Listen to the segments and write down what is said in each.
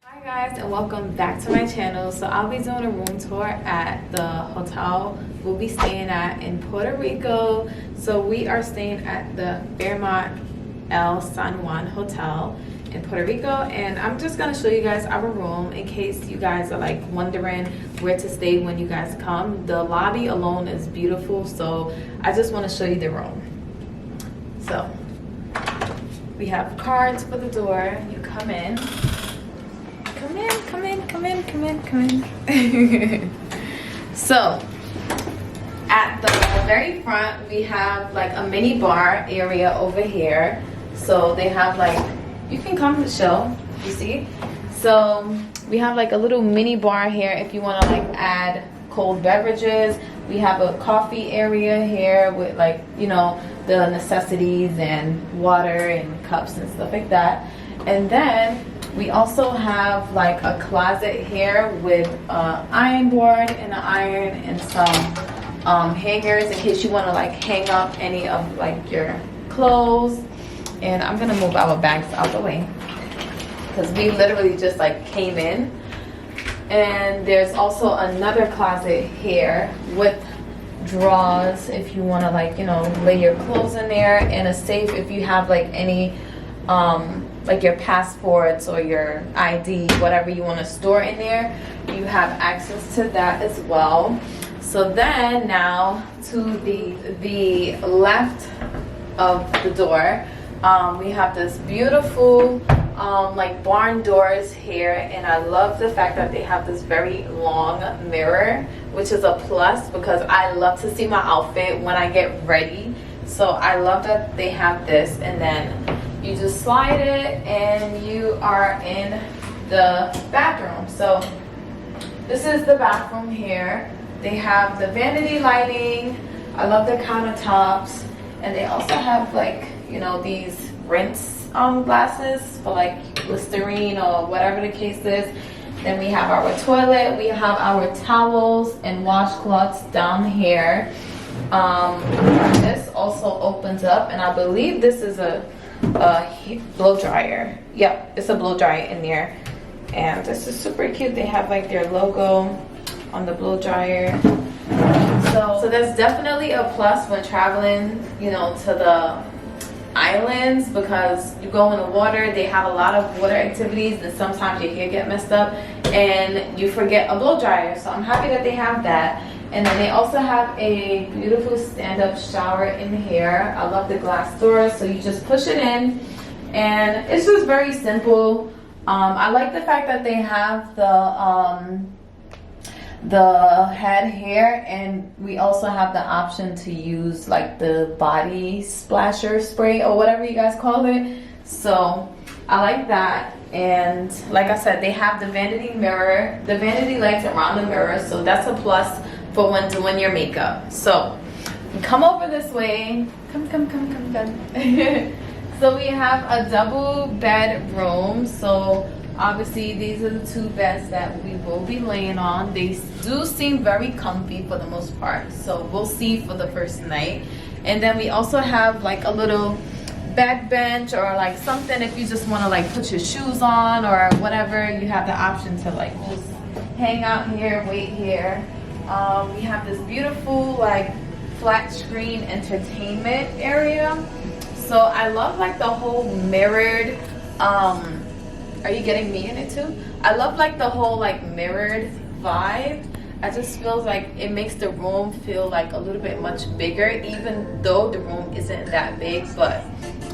Hi guys, and welcome back to my channel. So I'll be doing a room tour at the hotel we'll be staying at in Puerto Rico. So we are staying at the Fairmont El San Juan Hotel in Puerto Rico, and I'm just gonna show you guys our room in case you guys are like wondering where to stay when you guys come. The lobby alone is beautiful, so I just want to show you the room. So we have cards for the door. You come in. Come in. So at the very front we have like a mini bar area over here. So they have like, you can come to show, you see. So we have like a little mini bar here if you want to like add cold beverages. We have a coffee area here with like, you know, the necessities and water and cups and stuff like that. And then we also have like a closet here with an iron board and an iron and some hangers in case you want to like hang up any of like your clothes. And I'm gonna move our bags out the way because we literally just like came in. And there's also another closet here with drawers if you want to like, you know, lay your clothes in there, and a safe if you have like any like your passports or your ID, whatever you want to store in there, you have access to that as well. So then now to the left of the door, we have this beautiful like barn doors here, and I love the fact that they have this very long mirror, which is a plus because I love to see my outfit when I get ready. So I love that they have this, and then you just slide it and you are in the bathroom. So this is the bathroom here. They have the vanity lighting. I love the countertops, and they also have like, you know, these rinse glasses for like Listerine or whatever the case is. Then we have our toilet. We have our towels and washcloths down here. This also opens up, and I believe this is a blow dryer. Yep, it's a blow dryer in there, and this is super cute. They have like their logo on the blow dryer. So that's definitely a plus when traveling, you know, to the islands, because you go in the water. They have a lot of water activities, and sometimes your hair get messed up and you forget a blow dryer. So I'm happy that they have that. And then they also have a beautiful stand-up shower in here. I love the glass doors, so you just push it in, and it's just very simple. I like the fact that they have the head here, and we also have the option to use like the body splasher spray or whatever you guys call it. So I like that. And like I said, they have the vanity mirror, the vanity lights around the mirror, so that's a plus for when doing your makeup. So come over this way. Come. So we have a double bedroom. So obviously these are the two beds that we will be laying on. They do seem very comfy for the most part, so we'll see for the first night. And then we also have like a little bed bench or like something if you just want to like put your shoes on or whatever. You have the option to like just hang out here, wait here. We have this beautiful like flat screen entertainment area. So I love like the whole mirrored, are you getting me in it too? I love like the whole like mirrored vibe. I just feels like it makes the room feel like a little bit much bigger, even though the room isn't that big, but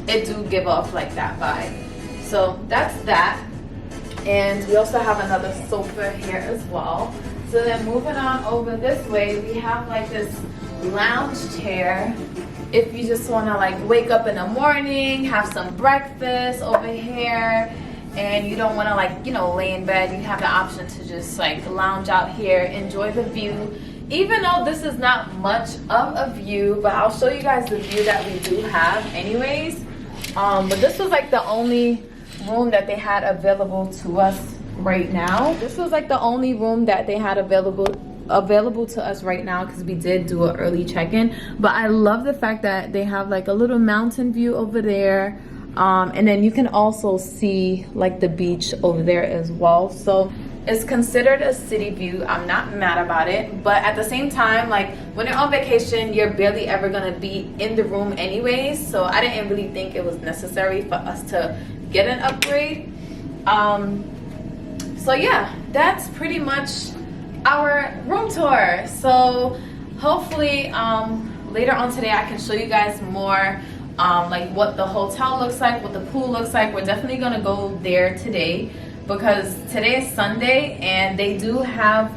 it do give off like that vibe. So that's that. And we also have another sofa here as well. So then moving on over this way, we have like this lounge chair. If you just want to like wake up in the morning, have some breakfast over here, and you don't want to like, you know, lay in bed, you have the option to just like lounge out here, enjoy the view. Even though this is not much of a view, but I'll show you guys the view that we do have anyways. But this was like the only room that they had available to us right now. This was like the only room that they had available to us right now because we did do an early check-in. But I love the fact that they have like a little mountain view over there. And then you can also see like the beach over there as well. So it's considered a city view. I'm not mad about it, but at the same time, like when you're on vacation, you're barely ever gonna be in the room anyways. So I didn't really think it was necessary for us to get an upgrade. So yeah, that's pretty much our room tour. So hopefully later on today I can show you guys more like what the hotel looks like, what the pool looks like. We're definitely gonna go there today because today is Sunday and they do have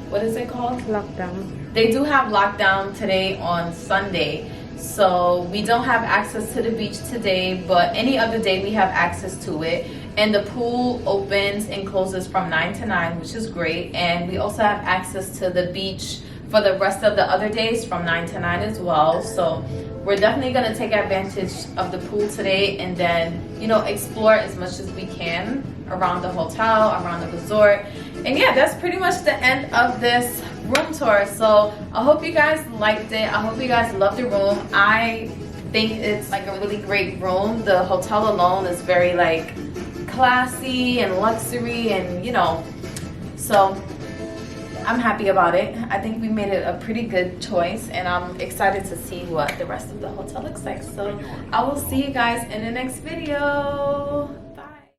what is it called? Lockdown. They do have lockdown today on Sunday. So we don't have access to the beach today, but any other day we have access to it. And the pool opens and closes from 9 to 9, which is great. And we also have access to the beach for the rest of the other days from 9 to 9 as well. So we're definitely gonna take advantage of the pool today and then, you know, explore as much as we can around the hotel, around the resort. And yeah, that's pretty much the end of this room tour. So I hope you guys liked it. I hope you guys loved the room. I think it's like a really great room. The hotel alone is very like classy and luxury and, you know, so I'm happy about it. I think we made it a pretty good choice and I'm excited to see what the rest of the hotel looks like. So I will see you guys in the next video.